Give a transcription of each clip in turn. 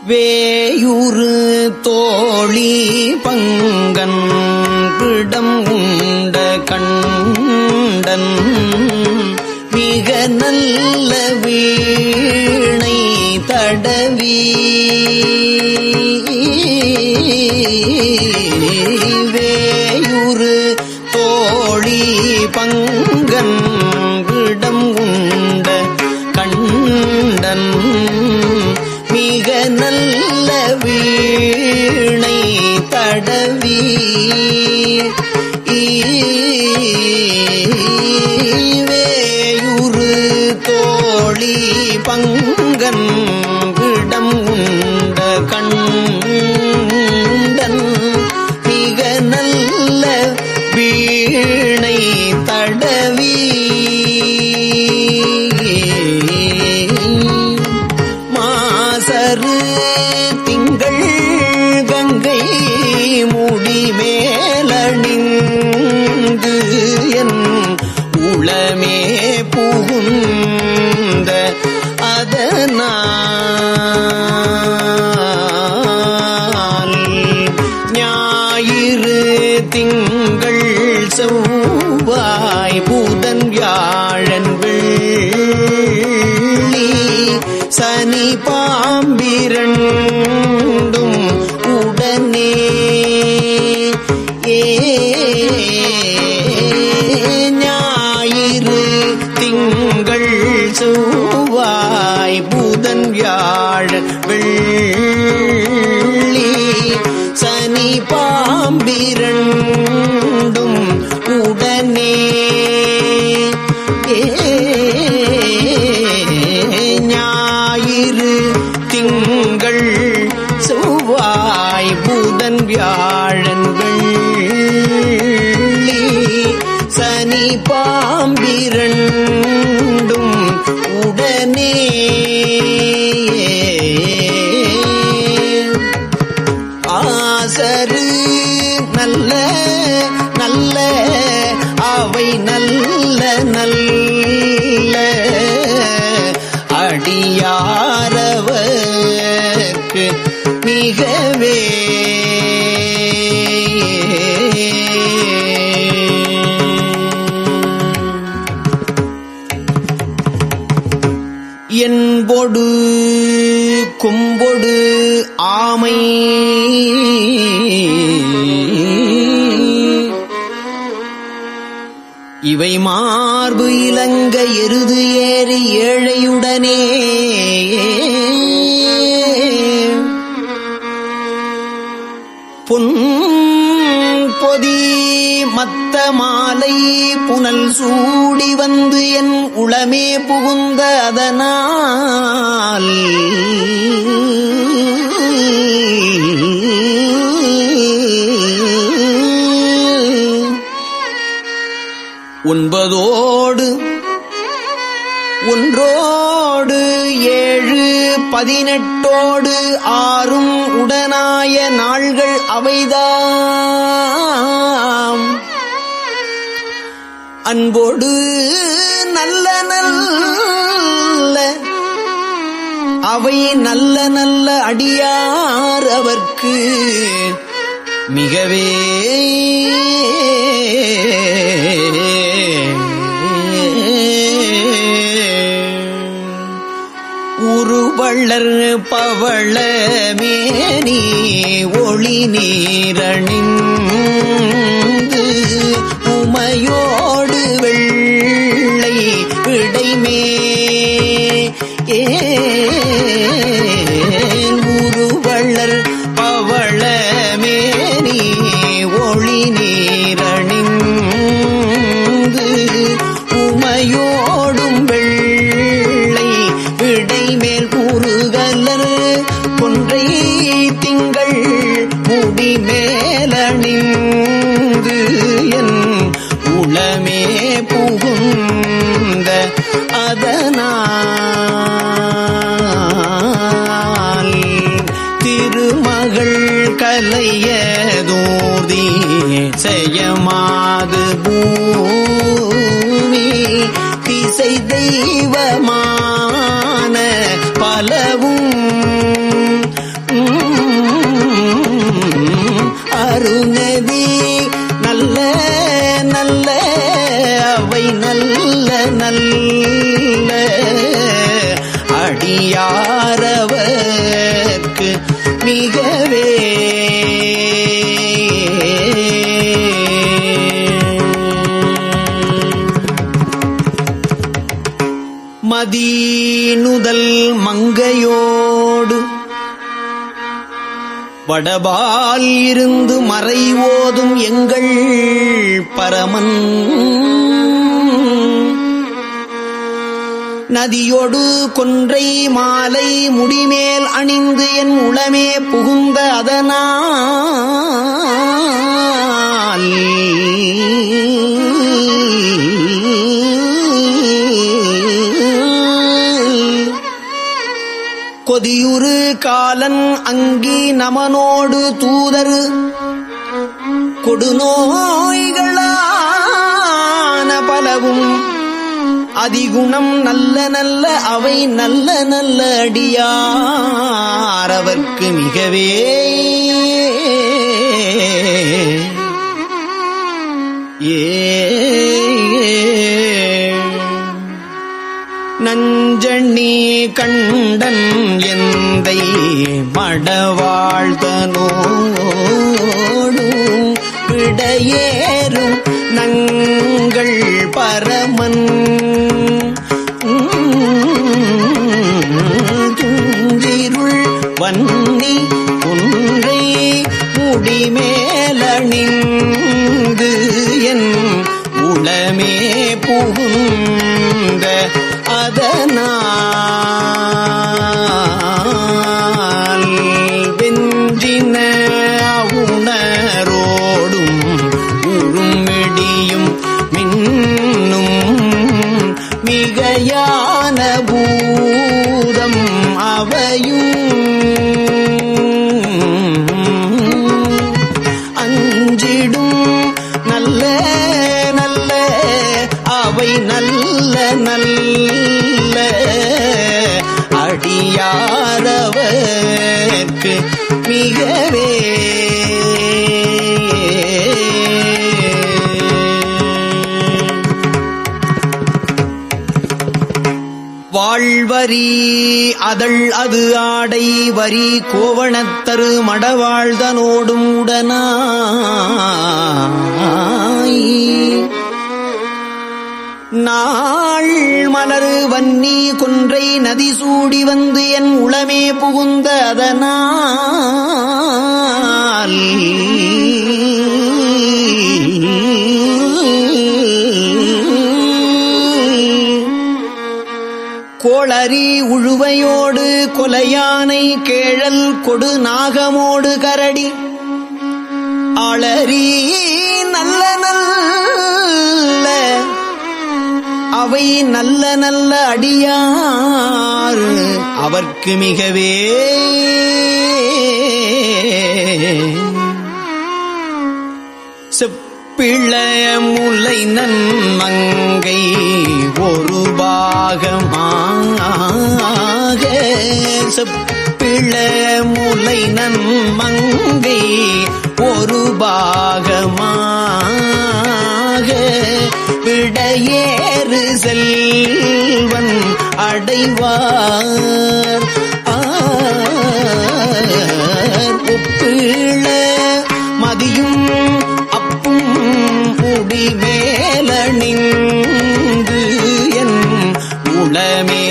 வேயுறு தோழி பங்கன் பிடம் உண்ட கண்டன் மிக நல்ல வீணை தடவி வேயுறு தோழி பங்கன் பிடம் உண்ட கண்டன் மிக நல்ல வீணை தடவி வேயுறு தோழி பங்கன் விடம் உண்ட கண்டன் மிக நல்ல வீணை தடவி மாசரு திங்கள் கங்கை முடி மேலணிந்து என் உளமே புகுந்த அதனால் ஞாயிறு திங்கள் செவ்வாய் புதன் வியாழன் வெள்ளி சனி பாம்பிரண்டும் உடனே ஞாயிறு திங்கள் செவ்வாய் புதன் வியாழன் வெள்ளி சனி பாம்பிரண்டும் உடனே ஞாயிறு திங்கள் செவ்வாய் புதன் வியாழன் வெள்ளி சனி பாம்பிரண்டும் உடனே ஆசரு நல்ல நல்ல அவை நல்ல நல்ல அடியாரவர்க்கு மிகவே என்பொடு கும்பொடு ஆமை இவை மார்பு இலங்க எருது ஏறி ஏழையுடனே பொன் பொதி மத்த மாலை புனல் சூடி வந்து என் உளமே புகுந்த அதனால் ஒன்பதோடு ஒன்றோடு 7 18 6 உடனாய நாள்கள் அவைதாம் அன்போடு நல்ல நல்ல அவை நல்ல நல்ல அடியார் அவர்க்கு மிகவே உருவள்ளர் பவள மேனி ஒளி நீரணிந்து உமையோடு வெள்ளை விடைமே உருவள்ளர் பவள மேனி ஒளி நீரணிந்து உமையோடும் வெள்ளை விடைமேல் முருகலர் கொன்றை திங்கள் முடி மேலணிந்து என் உளமே புகுந்த அதனால் திருமகள் கலையதோதி செய்யமாது பூமி திசை தெய்வமான பலவும் வடபால் இருந்து மறை ஓதும் எங்கள் பரமன் நதியொடு கொன்றை மாலை முடிமேல் அணிந்து என் உளமே புகுந்த அதனால் கொதியுறு காலன் அங்கி நமனோடு தூதர் கொடுநோய்களான பலவும் அதிகுணம் நல்ல நல்ல அவை நல்ல நல்ல அடியார் அவர்க்கு மிகவே நஞ்சண்ணி கண்டன் எந்தை மடவாழ்தனோடும் விடையேறும் நங்கள் பரமன் துஞ்சிருள் வன்னி குன்றை முடிமேலணிந்து என் உளமே புகுந்த அதனால் வெஞ்சின உணரோடும் உருமிடியும் மின்னும் மிகையான பூதம் அவையும் அஞ்சிடும் நல்ல நல்ல அவை நல்ல நல்ல அடியாரவர்க்கு மிகவே வாழ்வரி அதழ் அது ஆடை வரி கோவணத்தரு மடவாழ்தனோடும் உடனாய் நாள் மலர் வன்னி கொன்றை நதி சூடி வந்து என் உளமே புகுந்த அதனால் கோளரி உழுவையோடு கொலையானை கேழல் கொடு நாகமோடு கரடி ஆளரி நல்ல நல்ல அவை நல்ல நல்ல அடியார் அவர்க்கு மிகவே செப்பிளைய முலை நன்மங்கை ஒரு பாகமாக செப்பிளைய முலை நன்மங்கை ஒரு பாகமாக விடையேறு செல்வன் அடைவார் ஒப்பிள மதியும் அப்பும் முடி மேலணிந்து என் உளமே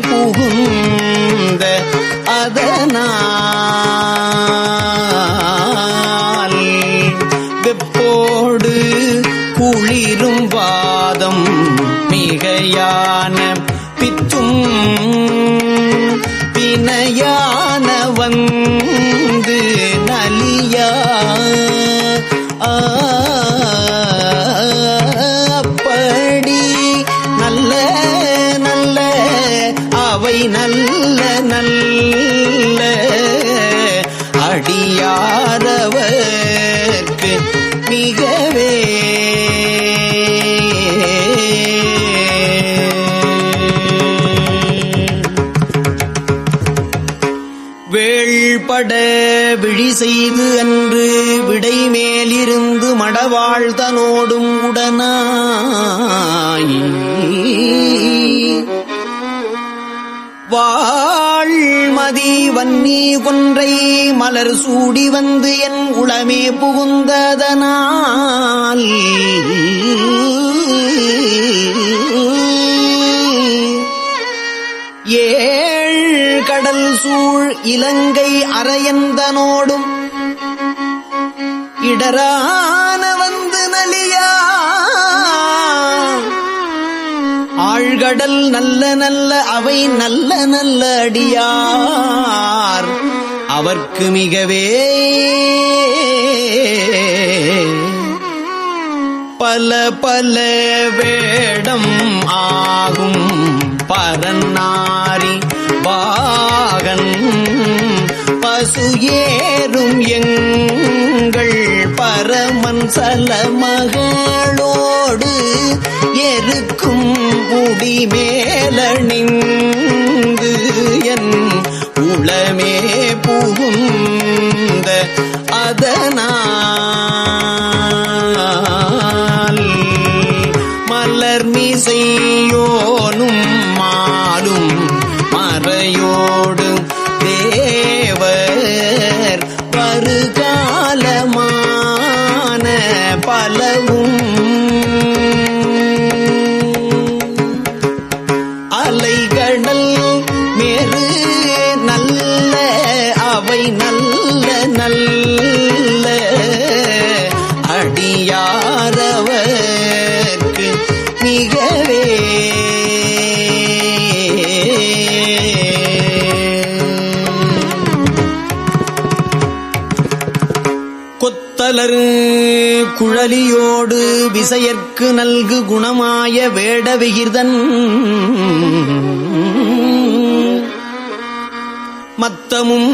புகுந்த அதனால் வெப்போடு குளிரும் வாதம் மிகையான பித்தும் பிணையான வந்து நலியா அப்படி நல்ல நல்ல அவை நல்ல நல்ல அடியாரவர்க்கு மிகவே வேள்பட விழி செய்து அன்று விடை மேலிருந்து மடவாழ்தனோடும் உடனாய் வாழ்மதி வன்னி கொன்றை மலர் சூடி வந்து என் உளமே புகுந்ததனால் ஏழ் கடல் சூழ் இலங்கை அரையந்தனோடும் இடரான வந்து நலியா ஆழ்கடல் நல்ல நல்ல அவை நல்ல நல்ல அடியார் அவர்க்கு மிகவே பல பல வேடம் ஆகும் பரநாரி வாகன் பசு ஏறும் எங்கள் பரமன் சலமகளோடு எருக்கும் முடிமேலணிந்து என் உளமே புகுந்த அதனால் மலர்மிசையோனும் மாலும் மறையோடு தேவர் வருகாலமான பலவும் அலைகடல் மேறு நல்ல அவை நல்ல நல்ல அடியாரவர்க்கு மிகவே கொத்தலர் குழலியோடு விசையற்கு நல்கு குணமாய வேட விகிர்தன் மத்தமும்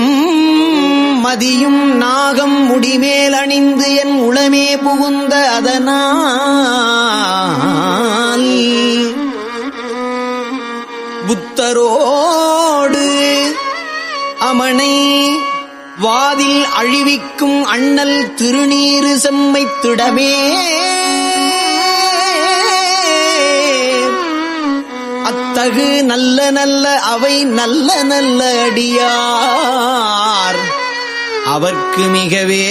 மதியும் நாகம் முடிமேல் அணிந்து என் உளமே புகுந்த அதனால் புத்தரோடு அமனை வாதில் அழிவிக்கும் அண்ணல் திருநீறு செம்மைத்திடமே அத்தகு நல்ல நல்ல அவை நல்ல நல்ல அடியார் அவர்க்கு மிகவே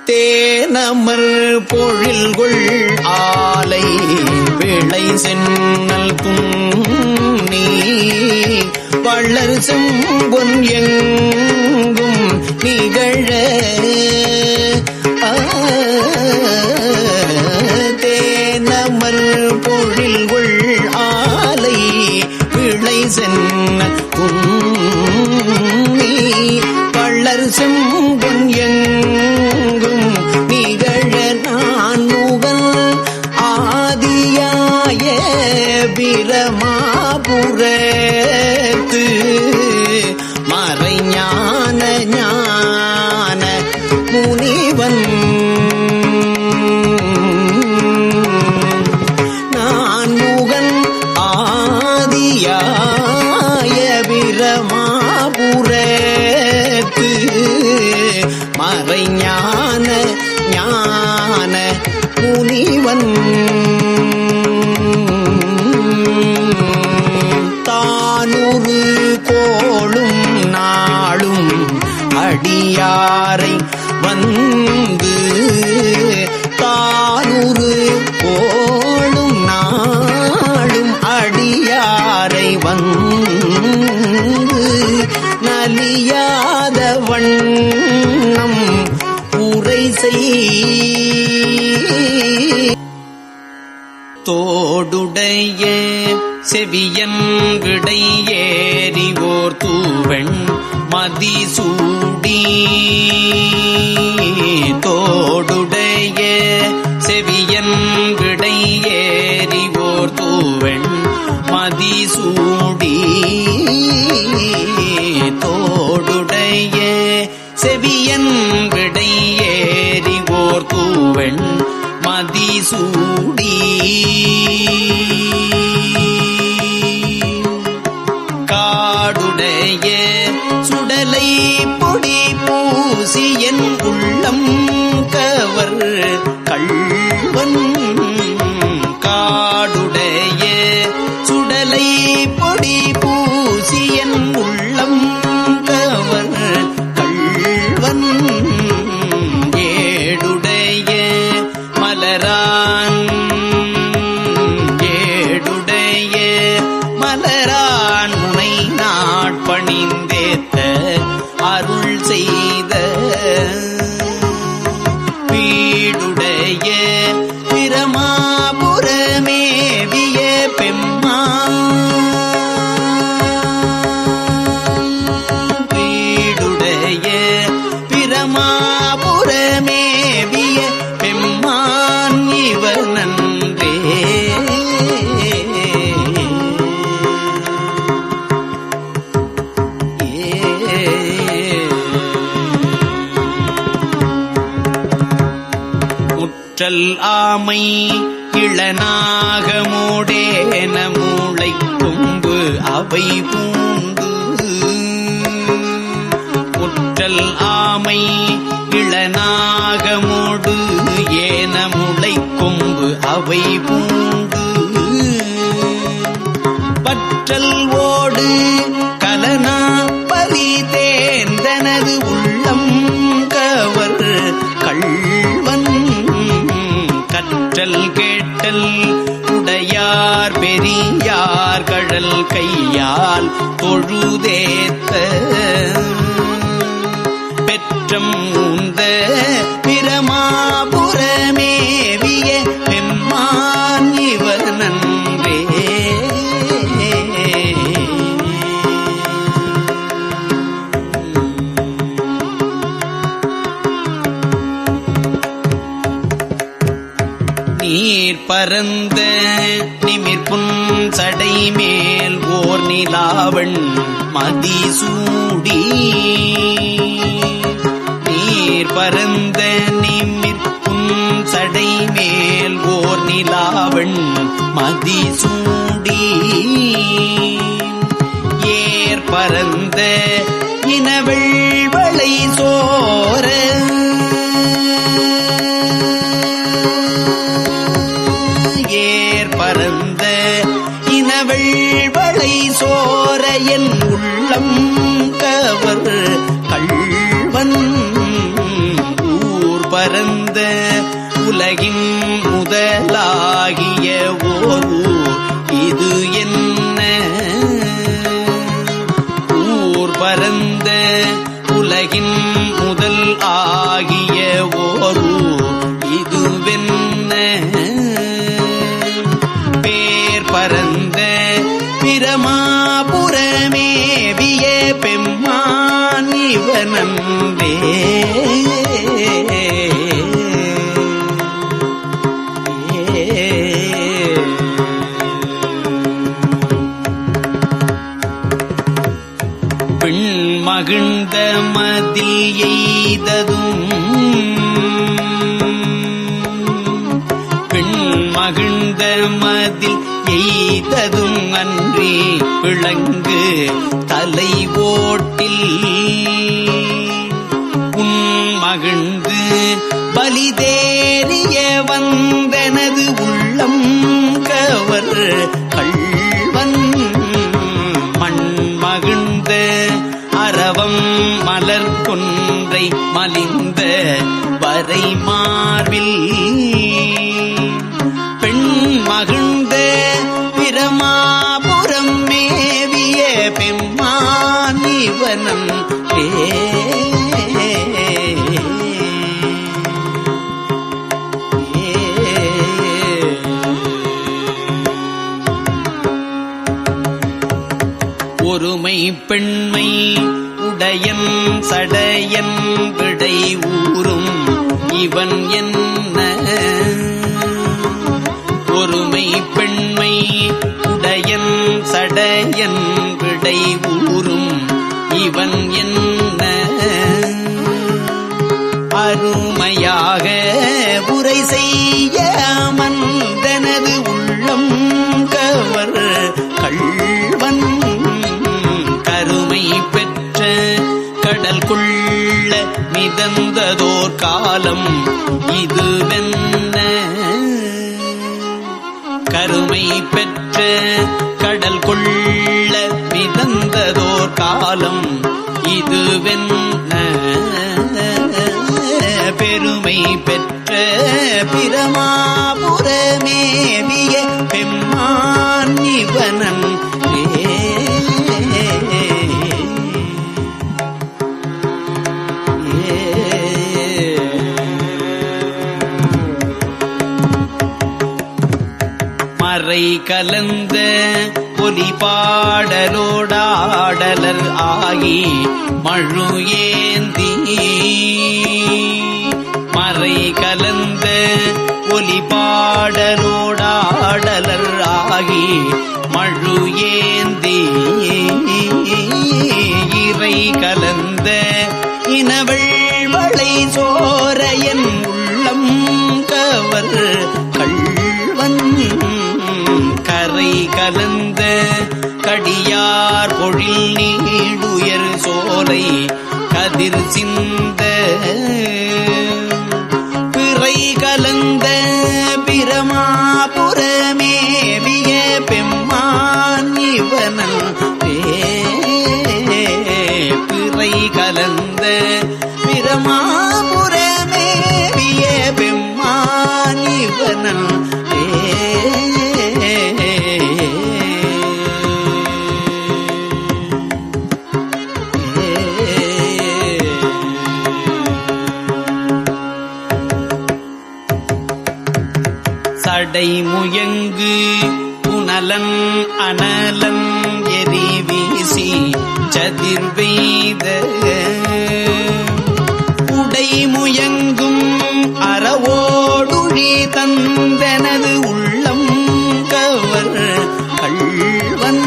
தேனமர் பொழில்கொள் ஆலை விளை சென்னல் புன்னி வள்ளர் செம்பொன் எங்கும் நிகழ தேனமர் பொழில்கொள் ஆலை விளை சென்னல் புன்னி வள்ளர் செம்பொன் எங்கும் நிகழ நான் முகல் ஆதியாய பிரமாபுரத்து மறைஞான ஞான முனிவன் நான் முகன் ஆதியாய பிரமாபுரத்து மறைஞான ஞான முனிவன் தானூறு கோளும் நாளும் அடியாரை வந்து தானூறு கோளும் நாளும் அடியாரை வந்து நலியாத வண்ணம் உரை தோடுடைய செவியன் விடை ஏறிவோர் தூவெண் மதிசூடி தோடுடைய செவியன் விடை ஏறிவோர் தூவெண் மதிசூடி தோடுடைய செவியன் விடை ஏறிவோர் தூவெண் மதிசூடி காடுடைய சுடலை பொடி பூசி என் உள்ளம் கவர் கள்வன் காடுடைய சுடலை பொடி பூசி என் உள்ளம் கவர் கள்வன் ஏடுடைய மலரான் ஒற்றல் ஆமை இளநாகமோடேன மூளை கொம்பு அவை பூண்டு ஒற்றல் ஆமை இளநாகமோடு ஏன முளை கொம்பு அவை பூண்டு பற்றல் ஓடு கலனா பலி தேர்ந்தனது உள்ளம் கவர் கள்வன் கற்றல் கேட்டல் உடையார் பெரியார் கழல் கையால் தொழுதேத்த பெற்றம் உந்த பிரமாபுரமேவிய பெம்மான் இவனன்றே நீர் பரந்த நிமிர்புன் சடை மேல் ஓர் நிலாவண் மதிசூடி நீர் பரந்த நிமிர்புன் சடை மேல் ஓர் நிலாவண் மதிசூடி ஏர் பரந்த இனவெள்வளை சோர பரந்த இனவெள்வளை சோர என் உள்ளம் கவர் கள்வன் ஊர் பரந்த உலகின் முதலாகிய ஓர் ஊர் இது என்ன ஊர் பரந்த உலகின் முதல் ஆகிய ஓர் ஊர் இதுவென்ன பரந்த பிரமாபுரமேவிய பெம்மான் இவனன்றே பெண் மகிழ்ந்த மதில் எய்ததும் பெண் மகிழ்ந்த மதில் எய்ததும் அன்றி விளங்கு தலை ஓட்டில் உன் மகிழ்ந்து பலிதேறிய வந்தனது உள்ளம் கவர் கள்வன் மண் மகிழ்ந்த அரவம் மலர் கொன்றை மலிந்த வரை மார்பில் பெண் மகிழ்ந்த பிரமாபுரம் மேவிய பெம்மான் இவனம் ஒருமை பெண்மை உடையன் சடையன் விடை ஊரும் இவன் என்ன ஒருமை பெண்மை உடையன் சடையன் விடை ஊரும் இவன் என்ன அருமையாக உரை செய்ய மந்தனது உள்ளம் கவர் கள்வன் கருமை பெற்ற கடல் கொள்ள மிதந்ததோர் காலம் இதுவென்ன கருமை பெற்ற கடல் கொள்ள மிதந்ததோர் காலம் இதுவென்ன பெருமை பெற்ற பிரமாபுரமேவிய பெம்மான் இவனன் மறை கலந்த ஒலி பாடலோடாடலர் ஆகி மழு ஏந்தி மறை கலந்த ஒலி பாடலோடாடலர் ஆகி மழு ஏந்தி இறை கலந்த இனவெள்வளை சோர என் உள்ளம் கவர் கவர் கள்வன் கரை கலந்த கடியார் பொழில் நீடுயர் சோலை கதிர் சிந்த பிறை கலந்த பிரமாபுரமேவிய பெம்மான் இவனல் பிறை கலந்த பிரமாபுரமேவிய பெம்மான் இவனல் சடை முயங்கு புனலன் அனலன் எரி வீசி சதிர்வெய்த உடை முயங்கும் அறவோடுழி தந்தனது உள்ளம் கவர் கள்வன்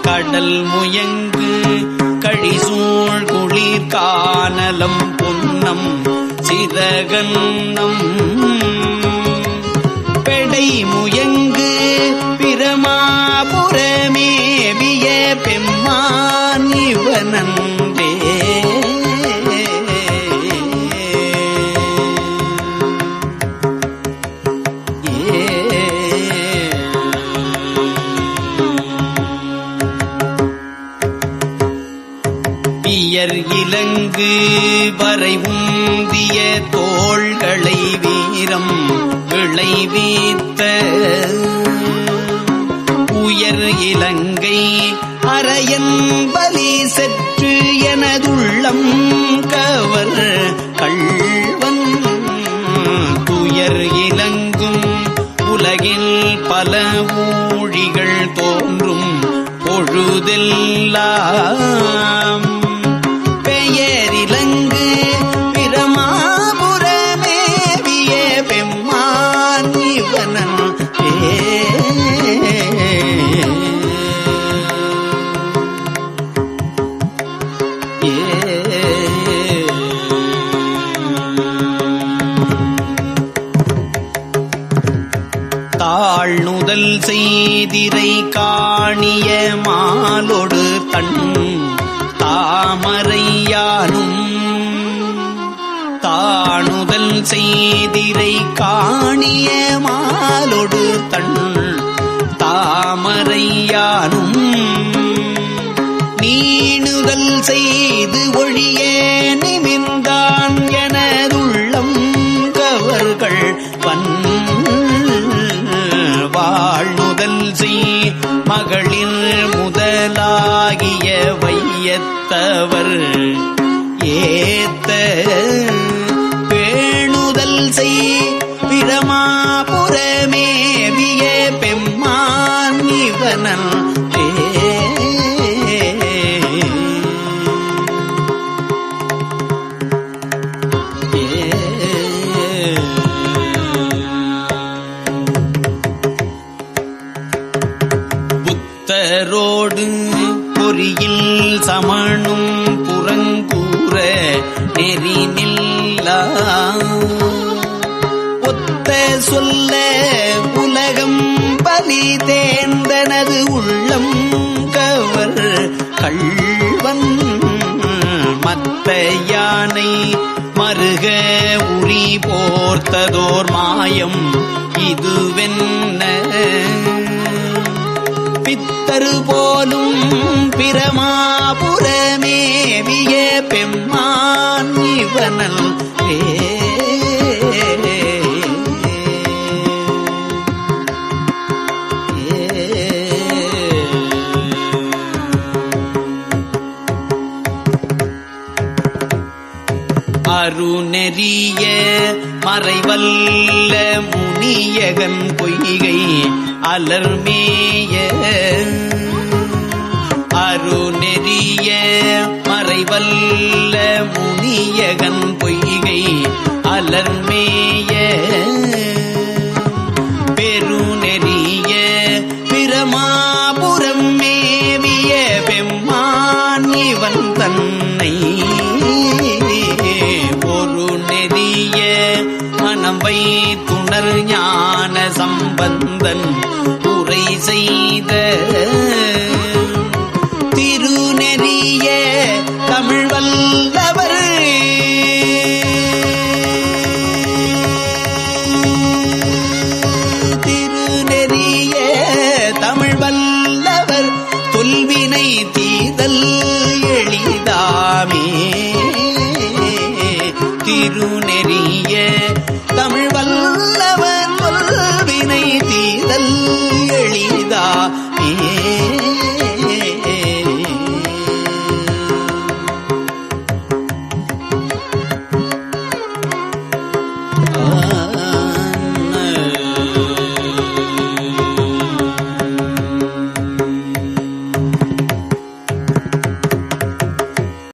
கடல் முயங்கு கழிசூழ் குளிர் கானலம் பொன்னம் சிறகன்னம் பெடை முயங்கு பிரமாபுரமேவிய பெம்மான் இவனன்றே பியர் இலங்கு வரை உந்திய தோள்களை வீரம் விளைவித்த உயர் இலங்கை அரையன் பலி செற்று எனதுள்ளம் கவர் கள்வன் துயர் இலங்கும் உலகில் பல ஊழிகள் தோன்றும் பொழுதெல்லாம் பெயரிலங்கு பிரமாபுரமேவிய பெம்மான் இவனன் தாழ்நுதல் செய்திரை காணிய மாலொடு தன் தாமரையானும் தாணுதல் செய்திரை காணிய மாலொடு தன் தாமரையானும் நீணுதல் செய்து ஒழிய நிமிர்ந்தான் எனதுள்ளம் கவர்கள் வன் வாழ்நுதல் செய் மகளிர் முதலாகிய வையத்தவர் ஏத்த பேணுதல் செய் பிரமாபுரமேவிய பெம்மான் இவனன் புத்தரோடு பொறியில் சமணும் புறங்கூற நெறி நில்லா ஒத்த சொல்ல உலகம் பலி தேர்ந்தனது உள்ளம் கவர் கள்வன் மத்த யானை மருக உரி போர்த்ததோர் மாயம் இதுவென்ன பித்தரு போலும் பிரமாபுரமேவிய பெம்மான் இவனல் அருநெறிய மறைவல்ல முனியகன் பொய்கை அலர்மேய அருநெறிய மறைவல்ல முனியகன் பொய்கை அலர்மேய பெருநெறிய பிரமாபுரம் மேவிய பெம்மான் இவன் தன்னை ஒரு நெறிய மனம் வைத்து சம்பந்தன் உரை செய்த திருநெறிய தமிழ் வல்லவர் திருநெறிய தமிழ் வல்லவர் தொல்வினை தீதல் எளிதாமே திருநெறிய தமிழ் வல்லவர் தொல்வினை தீதல் எளிதாமே